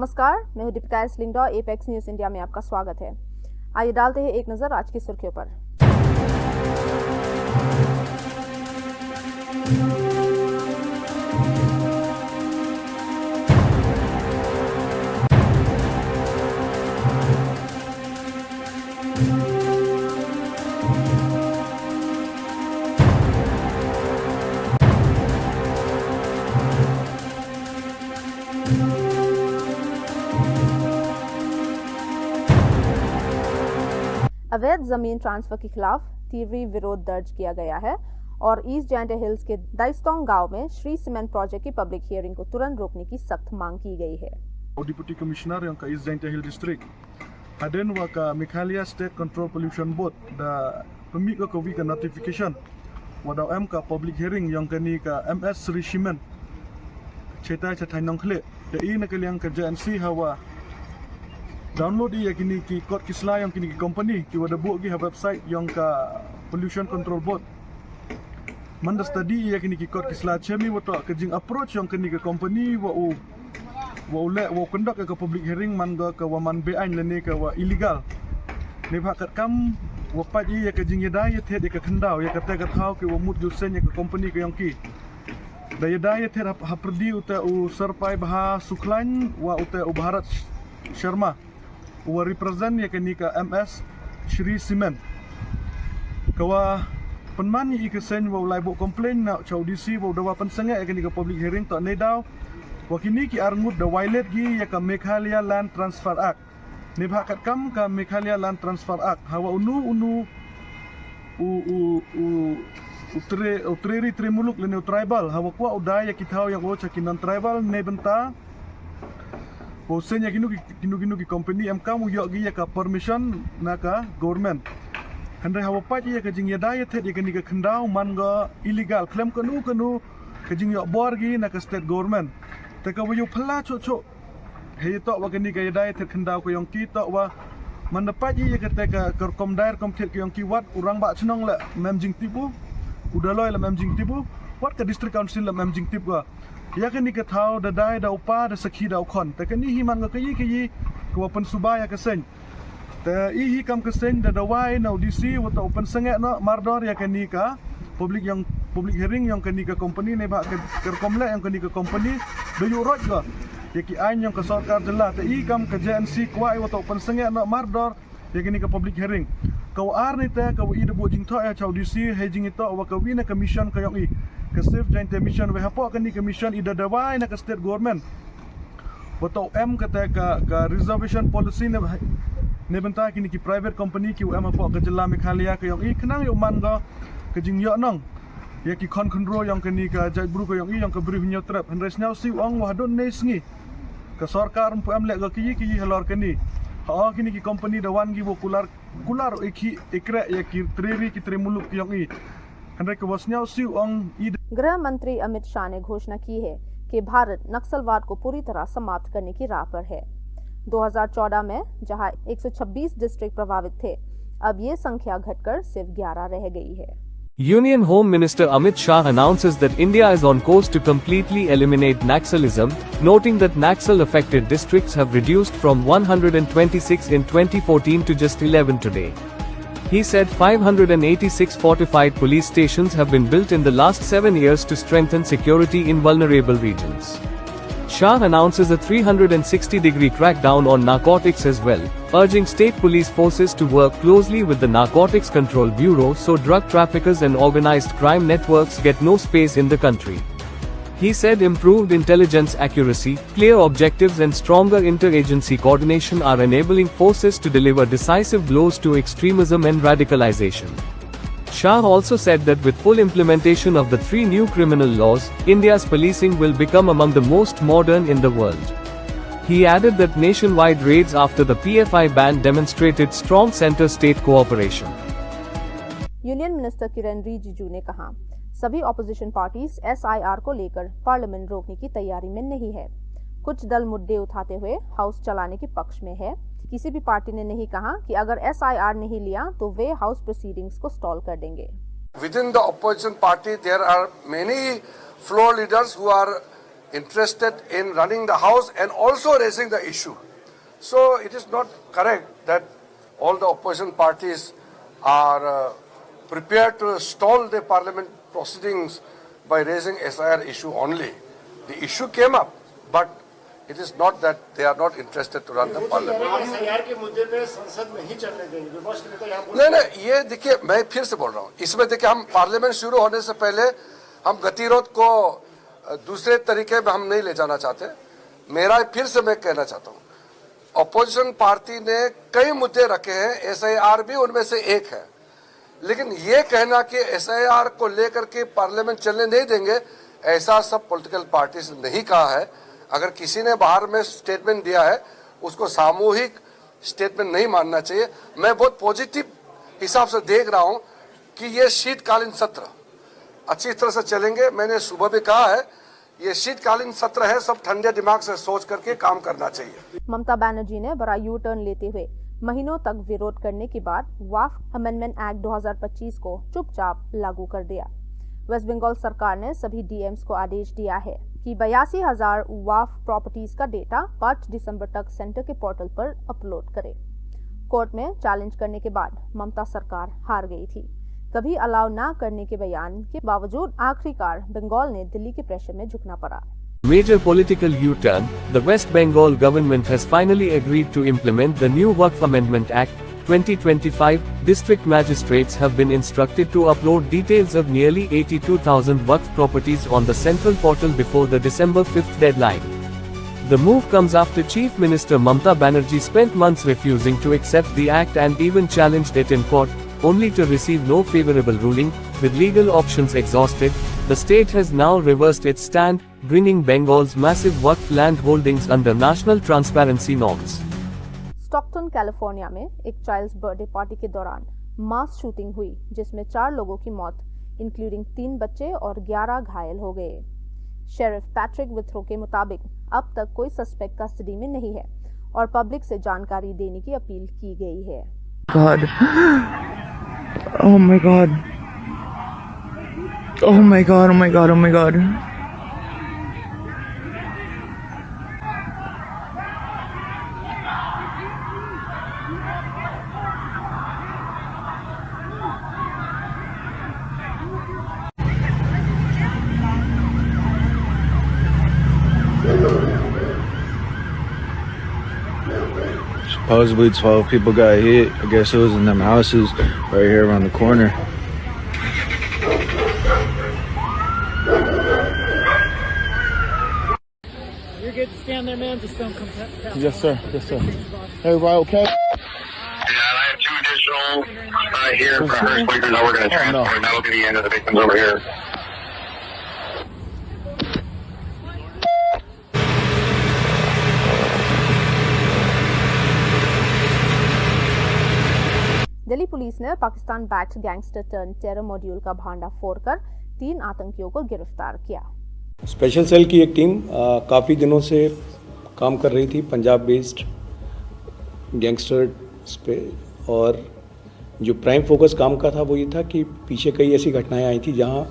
नमस्कार, मैं हूं दीपिका लिंगडा। एपेक्स न्यूज इंडिया में आपका स्वागत है। आइए डालते हैं एक नजर आज की सुर्खियों पर। अवैध जमीन ट्रांसफर के खिलाफ तीव्र विरोध दर्ज किया गया है और ईस्ट जैंटे हिल्स के दाइस्तोंग गांव में श्री सीमेंट प्रोजेक्ट की पब्लिक हियरिंग को तुरंत रोकने की सख्त मांग की गई है। Deputy Commissioner yang ke East Jaintah Hill District haden wa ka Meghalaya State Control Pollution Board da pemi ka kowi ka notification wa da am ka public hearing yang ke ni ka MS Sri Cement cerita cetai nong khle da i na kaliang ka JNC hawa download i yakini ki kod kisla yang kini ki company ki wada buat gi ha website yang ka Pollution Control Board manda study i yakini ki kod kisla chemi wa to ka jing approach yang kini ka company wa wa conduct ka public hearing man ga ka wa man be ain lene ka wa illegal ne bha kat kam wa pat i ya ka jing yada ya the de ka khandau ya ka ta ka thau ke wa mut ju sen ya ka company ka yang ki da yada ya the ha perdi uta u serpai bah suklan wa uta u Bharat Sharma wa represent ya ka ni ka MS Shri Cement kawa penman i ka sen wa lai bo complain na chau DC wa dawa pensanga ya ka ni ka public hearing to ne daw wakini ki arngut da violate gi ya ka Meghalaya Land Transfer Act ne bha kat kam ka Meghalaya Land Transfer Act hawa unu utreri muluk le tribal hawa kwa udai ya kitau yang o chaki non tribal ne benta o senya ginu ki company am kamu yo gi ya ka permission na ka government handai hawa pa ya ka jing ya dai the ya ka ni ka khandau man ga illegal claim kanu ka jing yo bor gi na ka state government ta ka wayu phla cho he to wa ka ni ka ya dai the khandau ko yong ki to wa man da pa ya ka ta ka kom dair kom the ki yong ki wat urang ba chnong la mem jing tipu udaloi la mem jing tipu wat ka district council la mem jing tipu ya ka ni ka thau da dai da upa da sakhi da khon ta ka ni hi man ga ka yi ko pen subaya ka sen ta i hi kam ka sen da wai na DC wa ta open sange no mardor ya ka ni ka public hearing yang ka ni ka company ne ba ka komla yang ka ni ka company do yu roj ga ya ki ain yang ka sarkar jela ta i kam ka JNC kwai wa ta open sange no mardor ya ka ni ka public hearing kau ar ni ta ka i da bo jing tho ya chau DC he jing ito wa ka wi na commission ka yang i ka safe joint mission we hapo ka ni commission ida dawai na ka state government wato m ka ta ka reservation policy ne benta ki ni ki private company ki m hapo ka jilla Meghalaya ka yang i khnang yo man ga ka jing yo nong ya ki control yang ka ni ka jai bru ka yang ka bri hunyo trap handres now si ong wa don ne sngi ka sarkar mpu am le ga ki halor ka ni ha ki ni ki company da wan gi bo kular ikra ya ki treri ki tremuluk yang i गृह मंत्री अमित शाह ने घोषणा की है कि भारत नक्सलवाद को पूरी तरह समाप्त करने की राह पर है। 2014 में जहां 126 डिस्ट्रिक्ट प्रभावित थे, अब ये संख्या घटकर सिर्फ 11 रह गई है। Union Home Minister Amit Shah announces that India is on course to completely eliminate Naxalism, noting that Naxal-affected districts have reduced from 126 in 2014 to just 11 today. He said 586 fortified police stations have been built in the last 7 years to strengthen security in vulnerable regions. Shah announces a 360-degree crackdown on narcotics as well, urging state police forces to work closely with the Narcotics Control Bureau so drug traffickers and organized crime networks get no space in the country. He said improved intelligence accuracy, clear objectives and stronger interagency coordination are enabling forces to deliver decisive blows to extremism and radicalization. Shah also said that with full implementation of the 3 new criminal laws, India's policing will become among the most modern in the world. He added that nationwide raids after the PFI ban demonstrated strong center-state cooperation. Union minister Kiren Rijiju ने कहा, सभी opposition parties SIR को लेकर parliament रोकने की तैयारी में नहीं है। कुछ दल मुद्दे उठाते हुए हाउस चलाने के पक्ष में है। किसी भी पार्टी ने नहीं कहा कि अगर SIR नहीं लिया तो वे हाउस प्रोसीडिंग्स को स्टॉल कर देंगे। Within the opposition party there are many floor leaders who are interested in running the house and also raising the issue. So it is not correct that all the opposition parties are prepared to stall the parliament proceedings by raising SIR issue only. The issue came up, but it is not that they are not interested to run the parliament. SIR के मुद्दे पे संसद में ही चलने देंगे, विपक्ष के नेता यहाँ बोल नहीं, ये देखिए, मैं फिर से बोल रहा हूँ, इसमें देखिए, हम पार्लियामेंट शुरू होने से पहले हम गतिरोध को दूसरे तरीके में हम नहीं ले जाना चाहते। मेरा फिर से मैं कहना चाहता हूँ, अपोजिशन पार्टी ने कई मुद्दे रखे हैं, SIR भी उनमें से एक है, लेकिन ये कहना कि SIR को लेकर के पार्लियामेंट चलने नहीं देंगे, ऐसा सब पॉलिटिकल पार्टीज ने नहीं कहा है। अगर किसी ने बाहर में स्टेटमेंट दिया है, उसको सामूहिक स्टेटमेंट नहीं मानना चाहिए। मैं बहुत पॉजिटिव हिसाब से देख रहा हूं कि ये शीतकालीन सत्र अच्छी तरह से चलेंगे। मैंने सुबह भी कहा है, ये शीतकालीन सत्र है, सब ठंडे दिमाग से सोच करके काम करना चाहिए। ममता बनर्जी ने बड़ा यू टर्न लेते हुए महीनों तक विरोध करने के बाद वक्फ अमेंडमेंट एक्ट 2025 को चुपचाप लागू कर दिया। वेस्ट बंगाल सरकार ने सभी डीएम्स को आदेश दिया है कि 82,000 वक्फ प्रॉपर्टीज का डेटा 5 दिसंबर तक सेंटर के पोर्टल पर अपलोड करें। कोर्ट में चैलेंज करने के बाद ममता सरकार हार गई थी। कभी अलाउ ना करने के बयान के बावजूद आखिरकार बंगाल ने दिल्ली के प्रेशर में झुकना पड़ा। Major political U-turn, the West Bengal government has finally agreed to implement the new Waqf Amendment Act 2025. District magistrates have been instructed to upload details of nearly 82,000 Waqf properties on the central portal before the December 5th deadline. The move comes after Chief Minister Mamta Banerjee spent months refusing to accept the act and even challenged it in court, only to receive no favorable ruling. With legal options exhausted, the state has now reversed its stand, bringing Bengal's massive Waqf land holdings under national transparency norms. Stockton California में एक child's birthday party के दौरान मास shooting हुई, जिसमें 4 लोगों की मौत including 3 बच्चे और 11 घायल हो गए। शेरिफ पैट्रिक विथ्रो के मुताबिक अब तक कोई सस्पेक्ट कस्टडी में नहीं है और पब्लिक से जानकारी देने की अपील की गई है। God. Oh my God. Oh my God, oh my God, oh my God. Supposedly 12 people got hit. I guess it was in them houses right here around the corner. You're good to stand there, man. Just don't come past. Yes, sir. Yes, sir. Everybody okay? Yeah, I have 2 additional here for Hurst Lakers that we're going to transport, and that'll be the end of the victims over here. Delhi police ने Pakistan backed gangster turn terror module का भांडा फोड़कर 3 आतंकियों को गिरफ्तार किया। Special cell की एक team काफ़ी दिनों से काम कर रही थी पंजाब बेस्ड गैंगस्टर्स पे, और जो प्राइम फोकस काम का था वो ये था कि पीछे कई ऐसी घटनाएं आई थी जहां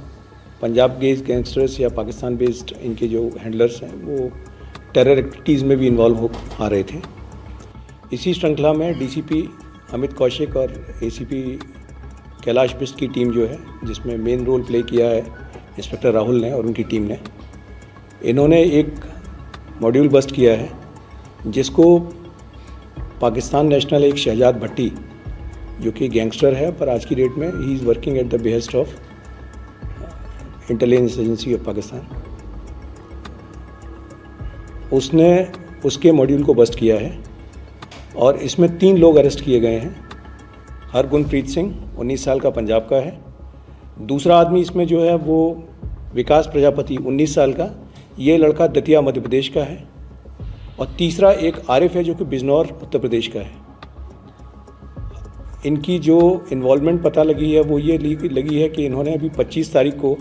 पंजाब बेस्ड गैंगस्टर्स या पाकिस्तान बेस्ड इनके जो हैंडलर्स हैं वो टेरर एक्टिविटीज़ में भी इन्वॉल्व हो आ रहे थे। इसी श्रृंखला में डीसीपी अमित कौशिक और एसीपी कैलाश बिस्ट की टीम जो है, जिसमें मेन रोल प्ले किया है इंस्पेक्टर राहुल ने और उनकी टीम ने, इन्होंने एक मॉड्यूल बस्ट किया है जिसको पाकिस्तान नेशनल एक शहजाद भट्टी, जो कि गैंगस्टर है पर आज की डेट में he is working at the behest of intelligence agency of Pakistan, उसने उसके मॉड्यूल को बस्ट किया है और इसमें 3 लोग अरेस्ट किए गए हैं। हरगुनप्रीत सिंह 19 साल का पंजाब का है, दूसरा आदमी इसमें जो है वो विकास प्रजापति 19 साल का, ये लड़का दतिया मध्य प्रदेश का है, और तीसरा एक आरिफ है जो कि बिजनौर उत्तर प्रदेश का है। इनकी जो इन्वॉल्वमेंट पता लगी है वो ये लगी है कि इन्होंने अभी 25 तारीख को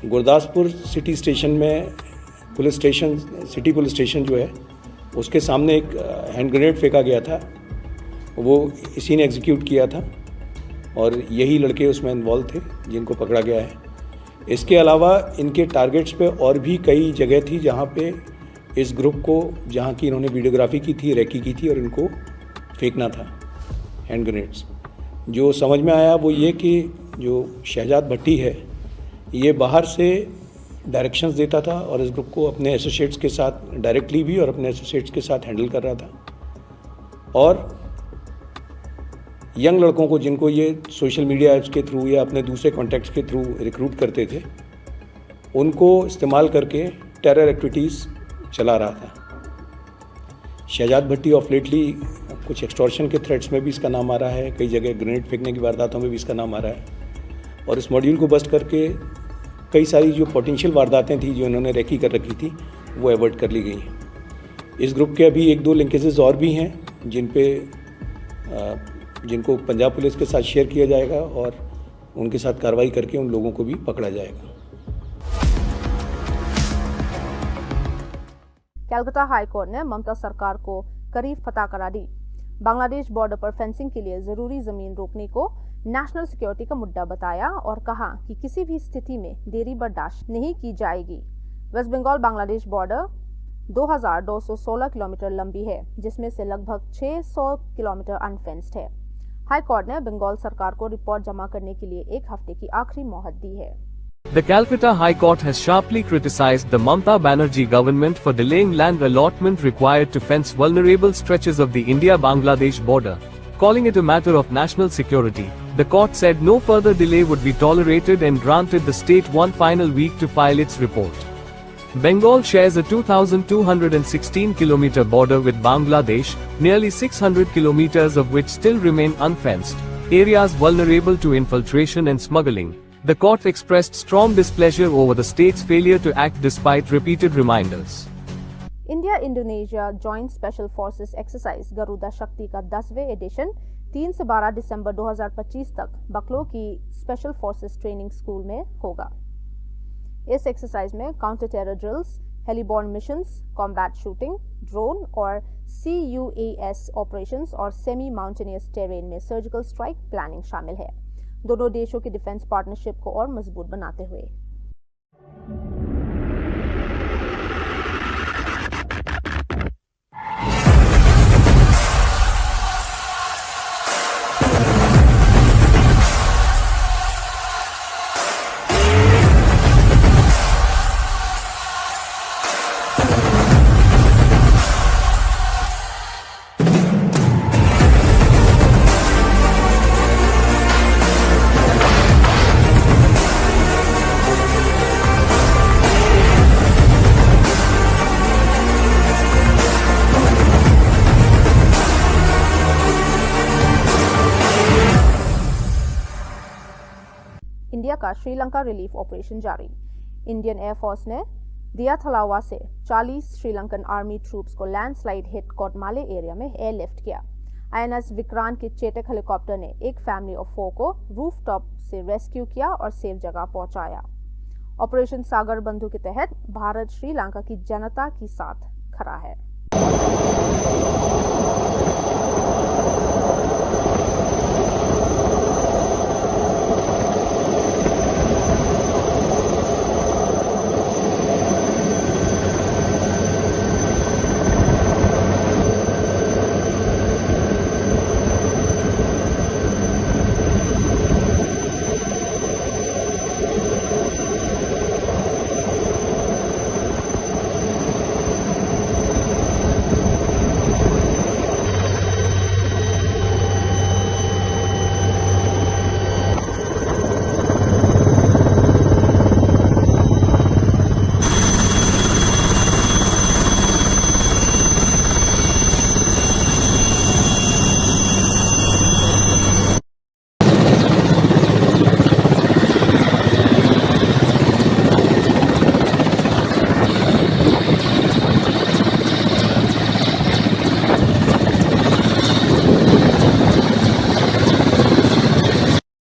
गुरदासपुर सिटी स्टेशन में सिटी पुलिस स्टेशन जो है उसके सामने एक हैंड ग्रेनेड फेंका गया था, वो इसी ने एग्जीक्यूट किया था और यही लड़के उसमें इन्वॉल्व थे जिनको पकड़ा गया है। इसके अलावा इनके टारगेट्स पे और भी कई जगह थी जहाँ पे इस ग्रुप को, जहाँ की इन्होंने वीडियोग्राफी की थी, रेकी की थी और इनको फेंकना था हैंड ग्रेनेड्स। जो समझ में आया वो ये कि जो शहजाद भट्टी है ये बाहर से डायरेक्शंस देता था और इस ग्रुप को अपने एसोसिएट्स के साथ डायरेक्टली भी और अपने एसोसिएट्स के साथ हैंडल कर रहा था। और यंग लड़कों को जिनको ये सोशल मीडिया ऐप्स के थ्रू या अपने दूसरे कॉन्टैक्ट्स के थ्रू रिक्रूट करते थे, उनको इस्तेमाल करके टेरर एक्टिविटीज़ चला रहा था। शहजाद भट्टी ऑफ लेटली कुछ एक्सटॉर्शन के थ्रेट्स में भी इसका नाम आ रहा है, कई जगह ग्रेनेड फेंकने की वारदातों में भी इसका नाम आ रहा है। और इस मॉड्यूल को बस्ट करके कई सारी जो पोटेंशियल वारदातें थी जो इन्होंने रेकी कर रखी थी वो अवॉइड कर ली गई हैं। इस ग्रुप के अभी 1-2 लिंकेजेस और भी हैं जिनको पंजाब पुलिस के साथ शेयर किया जाएगा और उनके साथ कार्रवाई करके उन लोगों को भी पकड़ा जाएगा। कलकत्ता हाई कोर्ट ने ममता सरकार को करीब फतह करा दी। बांग्लादेश बॉर्डर पर फेंसिंग के लिए जरूरी जमीन रोकने को नेशनल सिक्योरिटी का मुद्दा बताया और कहा कि किसी भी स्थिति में देरी बर्दाश्त नहीं की जाएगी। West Bengal Bangladesh border 2216 kilometre लंबी है, जिसमें से लगभग 600 किलोमीटर अनफेंस्ड है। हाई कोर्ट ने बंगाल सरकार को रिपोर्ट जमा करने के लिए 1 हफ्ते की आखिरी मोहलत दी है। The Calcutta High Court has sharply criticized the Mamata Banerjee government for delaying land allotment required to fence vulnerable stretches of the India-Bangladesh border, calling it a matter of national security. The court said no further delay would be tolerated and granted the state one final week to file its report. Bengal shares a 2,216-kilometer border with Bangladesh, nearly 600 kilometers of which still remain unfenced, areas vulnerable to infiltration and smuggling. The court expressed strong displeasure over the state's failure to act despite repeated reminders. India-Indonesia joint special forces exercise Garuda शक्ति का 10वें addition 3 से 12 दिसंबर 2025 तक बकलो की special forces training school में होगा। इस एक्सरसाइज में counter terror drills, heliborne missions, combat shooting, drone और CUAS ऑपरेशंस और सेमी माउंटेनियस टेरेन में सर्जिकल स्ट्राइक प्लानिंग शामिल है, दोनों देशों की डिफेंस पार्टनरशिप को और मजबूत बनाते हुए। इंडिया का श्रीलंका रिलीफ ऑपरेशन जारी। इंडियन एयरफोर्स ने दियाथलावा से 40 श्रीलंकन आर्मी ट्रूप्स को लैंडस्लाइड हिट कोटमाले एरिया में एयरलिफ्ट किया। INS विक्रांत के चेतक हेलीकॉप्टर ने एक फैमिली ऑफ 4 को रूफटॉप से रेस्क्यू किया और सेफ जगह पहुंचाया। ऑपरेशन सागर बंधु के तहत भारत श्रीलंका की जनता के साथ खड़ा है।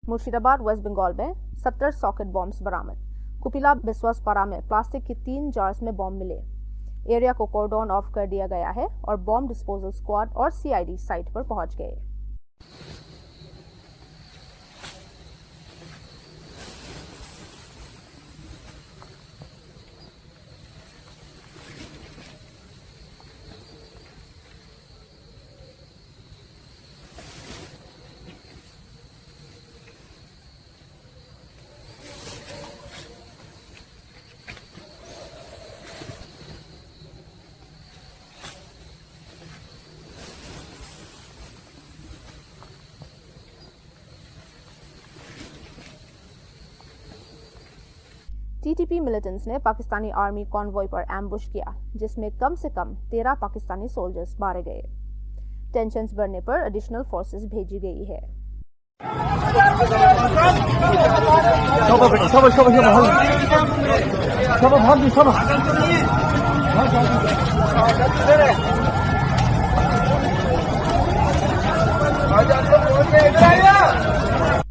मुर्शिदाबाद वेस्ट बंगाल में 70 सॉकेट बॉम्ब्स बरामद। कुपिला बिस्वासपारा में प्लास्टिक की 3 जार्स में बॉम्ब मिले। एरिया को कॉर्डन ऑफ कर दिया गया है और बॉम्ब डिस्पोजल स्क्वाड और CID साइट पर पहुंच गए। TTP मिलिटेंट्स ने पाकिस्तानी आर्मी कॉन्वॉय पर एम्बुश किया, जिसमें कम से कम 13 पाकिस्तानी सोल्जर्स मारे गए। टेंशन्स बढ़ने पर एडिशनल फोर्सेस भेजी गई है।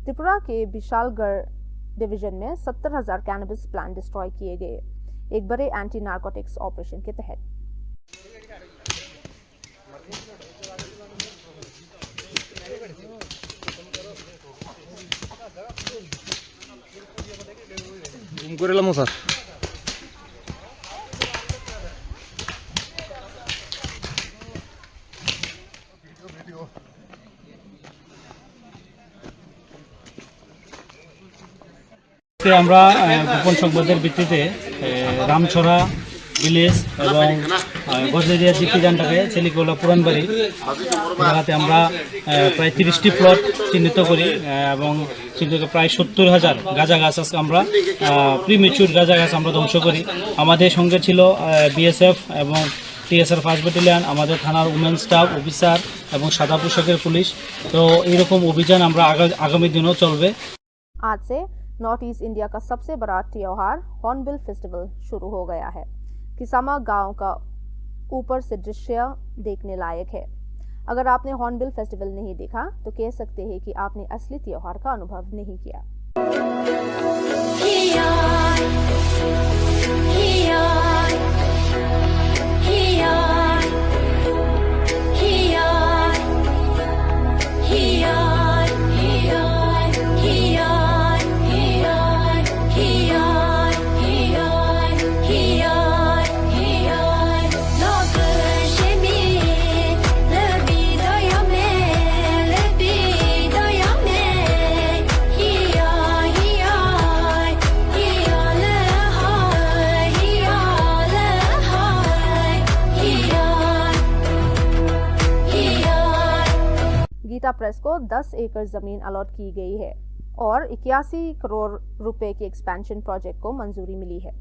त्रिपुरा के विशालगढ़ डिवीजन में 70,000 कैनबिस प्लांट डिस्ट्रॉय किए गए, एक बड़े एंटी नारकोटिक्स ऑपरेशन के तहत। আমরা গোপন সংবাদের ভিত্তিতে রামছড়া ভিলেজ এবং গজেরিয়া জিপিজানটাকে চেলিকোলা পুরানবাড়ি জায়গাতে আমরা প্রায় 30টি প্লট চিহ্নিত করি এবং চিহ্নিত প্রায় 70,000 গাঁজা গাছ আমরা প্রিমেচুর গাঁজা গাছ আমরা ধ্বংস করি। আমাদের সঙ্গে ছিল বিএসএফ এবং টিএসআর 1 ব্যাটালিয়ন, আমাদের থানার উমেন স্টাফ অফিসার এবং সাদা পোশাকের পুলিশ। তো এইরকম অভিযান আমরা আগামী দিনও চলবে। आज से नॉर्थ ईस्ट इंडिया का सबसे बड़ा त्योहार हॉर्नबिल फेस्टिवल शुरू हो गया है। किसामा गांव का ऊपर से दृश्य देखने लायक है। अगर आपने हॉर्नबिल फेस्टिवल नहीं देखा तो कह सकते हैं कि आपने असली त्योहार का अनुभव नहीं किया। गीता प्रेस को 10 एकड़ जमीन अलॉट की गई है और 81 करोड़ रुपए के एक्सपेंशन प्रोजेक्ट को मंजूरी मिली है।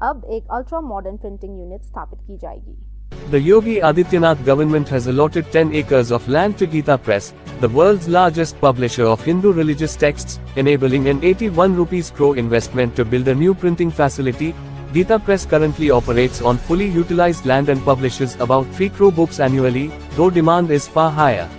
अब एक अल्ट्रा मॉडर्न प्रिंटिंग यूनिट स्थापित की जाएगी। The Yogi Adityanath government has allotted 10 acres of land to Gita Press, the world's largest publisher of Hindu religious texts, enabling an 81 crore investment to build a new printing facility. Gita Press currently operates on fully utilized land and publishes about 3 crore books annually, though demand is far higher.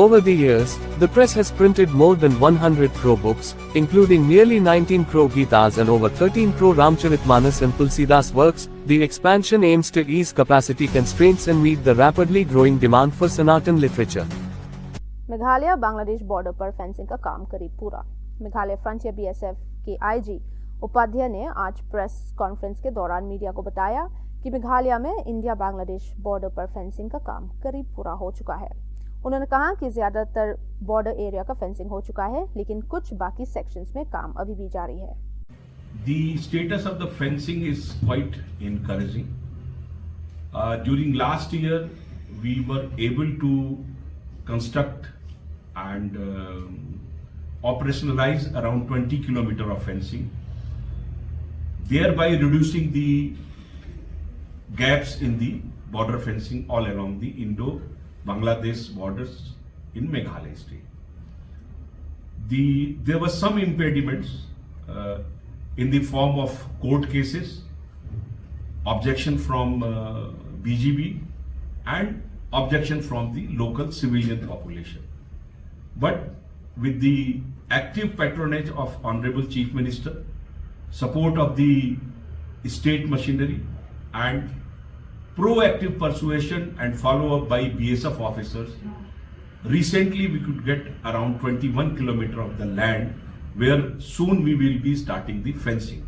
Over the years, the press has printed more than 100 crore books, including nearly 19 crore Gitas and over 13 crore Ramcharitmanas and Tulsidas works. The expansion aims to ease capacity constraints and meet the rapidly growing demand for Sanatan literature. Meghalaya Bangladesh border पर fencing का काम करीब पूरा। Meghalaya frontier BSF के IG Upadhyay ने आज press conference के दौरान मीडिया को बताया कि मेघालय में इंडिया बांग्लादेश बॉर्डर पर फेंसिंग का काम करीब पूरा हो चुका है। उन्होंने कहा कि ज्यादातर बॉर्डर एरिया का फेंसिंग हो चुका है, लेकिन कुछ बाकी सेक्शंस में काम अभी भी जारी है। The status of the fencing is quite encouraging. During last year, we were able to construct and operationalize around 20 kilometers of fencing, thereby reducing the gaps in the border fencing all along the Indo-Bangladesh borders in Meghalaya state. There were some impediments in the form of court cases, objection from BGB and objection from the local civilian population. But with the active patronage of Honorable Chief Minister, support of the state machinery and proactive persuasion and follow-up by BSF officers, recently we could get around 21 kilometers of the land where soon we will be starting the fencing.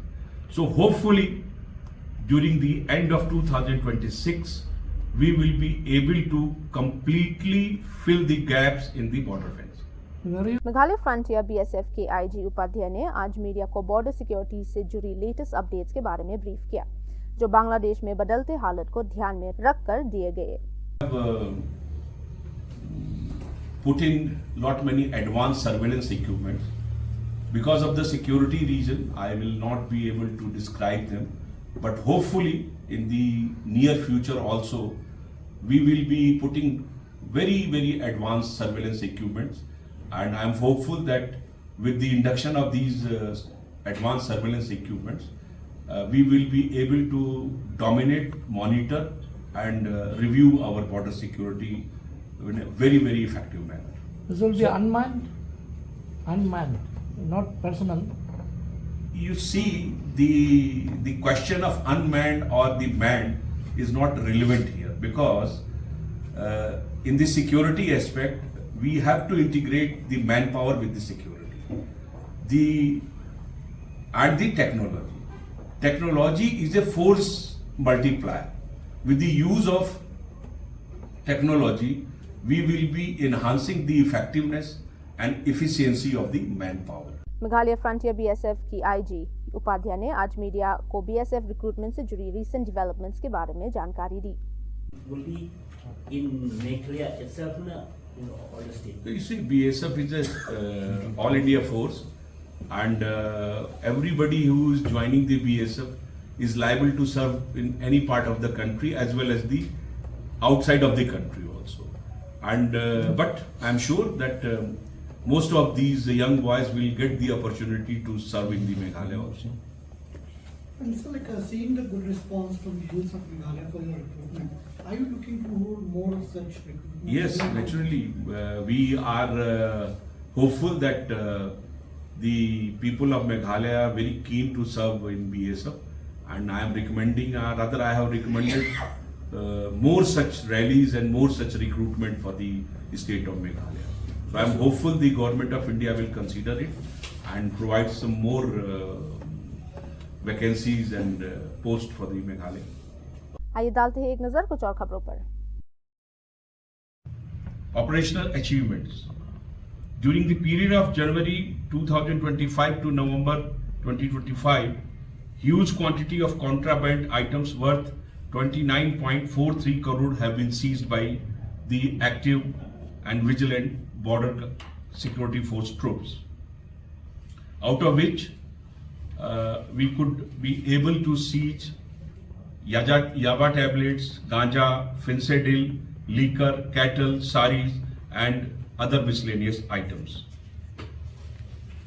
So hopefully during the end of 2026 we will be able to completely fill the gaps in the border fence. Meghalaya frontier BSF के IG Upadhyay ने आज media को border security से जुड़ी latest updates के बारे में brief किया, जो बांग्लादेश में बदलते हालत को ध्यान में रखकर दिए गए। Put in lot many advanced surveillance equipment Because of the security reason, I will not be able to describe them. But hopefully, in the near future also, we will be putting very, very advanced surveillance equipments. And I am hopeful that with the induction of these advanced surveillance equipments, we will be able to dominate, monitor, and review our border security in a very, very effective manner. This will be unmanned, not personal. You see, the question of unmanned or the manned is not relevant here, because in the security aspect, we have to integrate the manpower with the security, and the technology. Technology is a force multiplier. With the use of technology, we will be enhancing the effectiveness and efficiency of the manpower. Meghalaya frontier BSF की IG Upadhyay ने आज media को BSF recruitment से जुड़ी recent developments के बारे में जानकारी दी। Will be in Meghalaya itself, or the state? You see, BSF is a all India force, and everybody who is joining the BSF is liable to serve in any part of the country as well as the outside of the country also. And but I'm sure that most of these young boys will get the opportunity to serve in the Meghalaya also. And so, seeing the good response from the youth of Meghalaya for your recruitment, are you looking to hold more of such recruitment? Yes, naturally. We are hopeful that the people of Meghalaya are very keen to serve in BSF, and I am recommending, rather I have recommended more such rallies and more such recruitment for the state of Meghalaya. So I am hopeful the government of India will consider it and provide some more vacancies and posts for the Meghalaya. आइए डालते हैं एक नजर कुछ और खबरों पर। Operational achievements. During the period of January 2025 to November 2025, huge quantity of contraband items worth 29.43 crore have been seized by the active and vigilant border security force troops, out of which we could be able to seize Yaba tablets, ganja, fensadil, liquor, cattle, saris, and other miscellaneous items.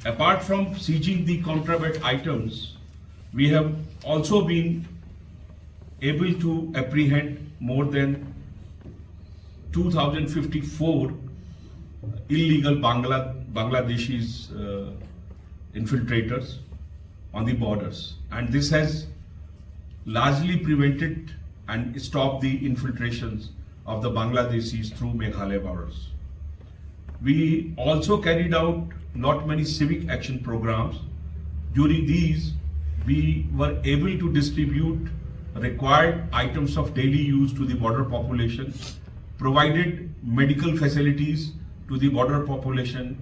Apart from seizing the contraband items, we have also been able to apprehend more than 2,054 illegal Bangladeshis infiltrators on the borders, and this has largely prevented and stopped the infiltrations of the Bangladeshis through Meghalaya borders. We also carried out not many civic action programs. During these, we were able to distribute required items of daily use to the border population, provided medical facilities to the border population.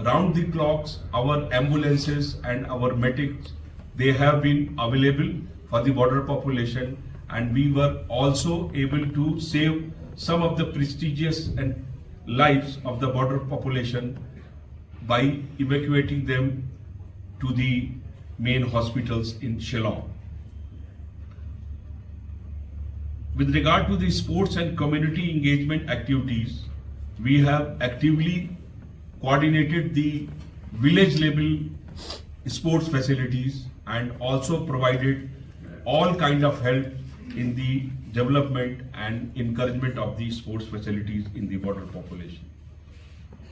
Round the clocks, our ambulances and our medics, they have been available for the border population, and we were also able to save some of the prestigious and lives of the border population by evacuating them to the main hospitals in Shillong. With regard to the sports and community engagement activities, we have actively coordinated the village level sports facilities and also provided all kind of help in the development and encouragement of the sports facilities in the border population.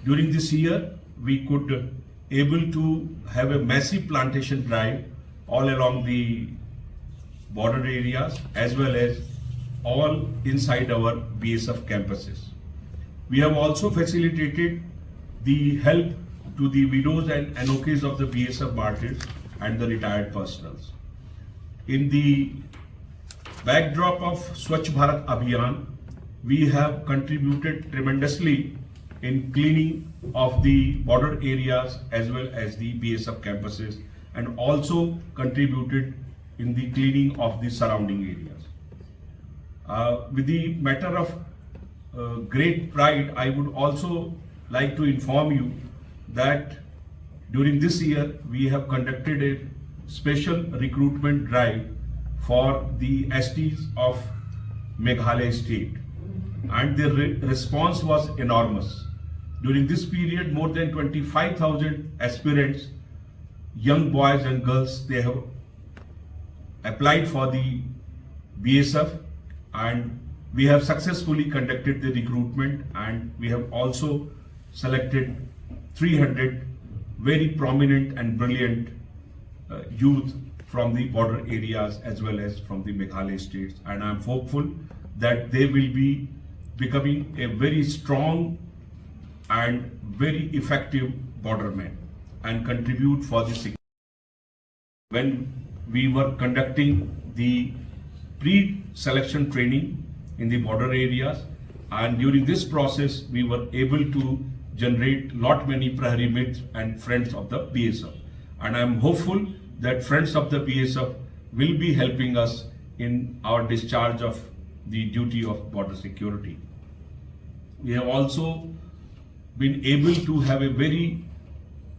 During this year, we could able to have a massive plantation drive all along the border areas as well as all inside our BSF campuses. We have also facilitated the help to the widows and anokies of the BSF martyrs and the retired personals. In the backdrop of Swachh Bharat Abhiyan, we have contributed tremendously in cleaning of the border areas as well as the BSF campuses, and also contributed in the cleaning of the surrounding areas. With the matter of great pride, I would also like to inform you that during this year, we have conducted a special recruitment drive for the STs of Meghalaya state, and the response was enormous. During this period, more than 25,000 aspirants, young boys and girls, they have applied for the BSF, and we have successfully conducted the recruitment, and we have also selected 300 very prominent and brilliant youth from the border areas as well as from the Meghalaya states, and I am hopeful that they will be becoming a very strong and very effective bordermen and contribute for the security. When we were conducting the pre-selection training in the border areas, and during this process we were able to generate lot many Prahari mates and friends of the BSF, and I am hopeful that friends of the BSF will be helping us in our discharge of the duty of border security. We have also been able to have a very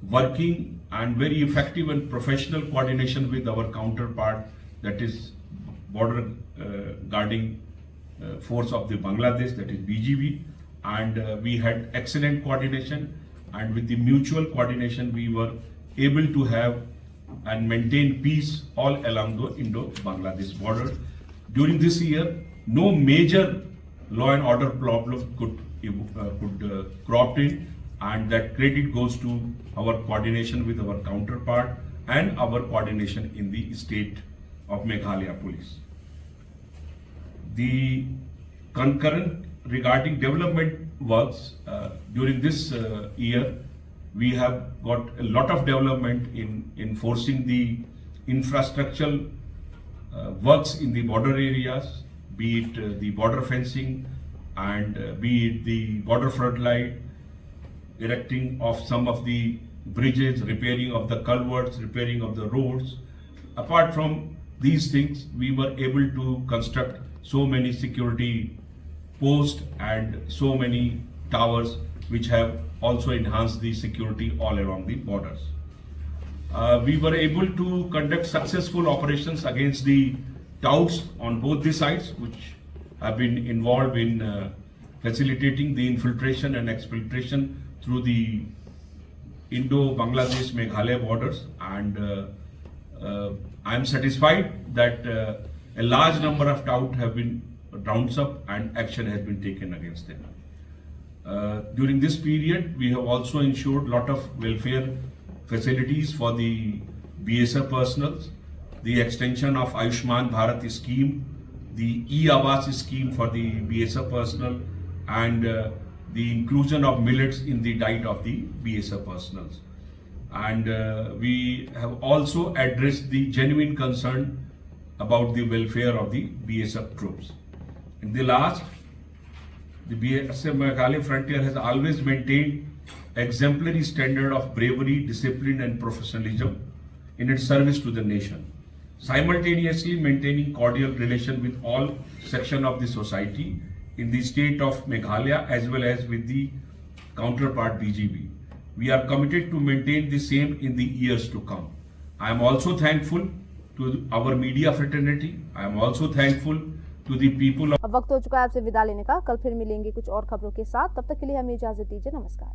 working and very effective and professional coordination with our counterpart, that is border guarding force of the Bangladesh, that is BGB, and we had excellent coordination, and with the mutual coordination we were able to have and maintain peace all along the Indo-Bangladesh border. During this year, no major law and order problem could cropped in, and that credit goes to our coordination with our counterpart and our coordination in the state of Meghalaya police. The concurrent regarding development works during this year, we have got a lot of development in enforcing the infrastructural works in the border areas, be it the border fencing and be it the border flood light, erecting of some of the bridges, repairing of the culverts, repairing of the roads. Apart from these things, we were able to construct so many security posts and so many towers which have also enhanced the security all along the borders. We were able to conduct successful operations against the touts on both the sides, which have been involved in facilitating the infiltration and exfiltration through the Indo-Bangladesh Meghalaya borders, and I am satisfied that a large number of touts have been rounded up and action has been taken against them. During this period, we have also ensured a lot of welfare facilities for the BSF personnel, the extension of Ayushman Bharat scheme, the E-Awas scheme for the BSF personnel, and the inclusion of millets in the diet of the BSF personnel. And we have also addressed the genuine concern about the welfare of the BSF troops. In the last, the BSF Meghalaya Frontier has always maintained exemplary standard of bravery, discipline and professionalism in its service to the nation, simultaneously maintaining cordial relation with all sections of the society in the state of Meghalaya as well as with the counterpart BGB. We are committed to maintain the same in the years to come. I am also thankful to our media fraternity. I am also thankful to the people of... अब वक्त हो चुका है आपसे विदा लेने का। कल फिर मिलेंगे कुछ और खबरों के साथ। तब तक के लिए हमें इजाजत दीजिए। नमस्कार।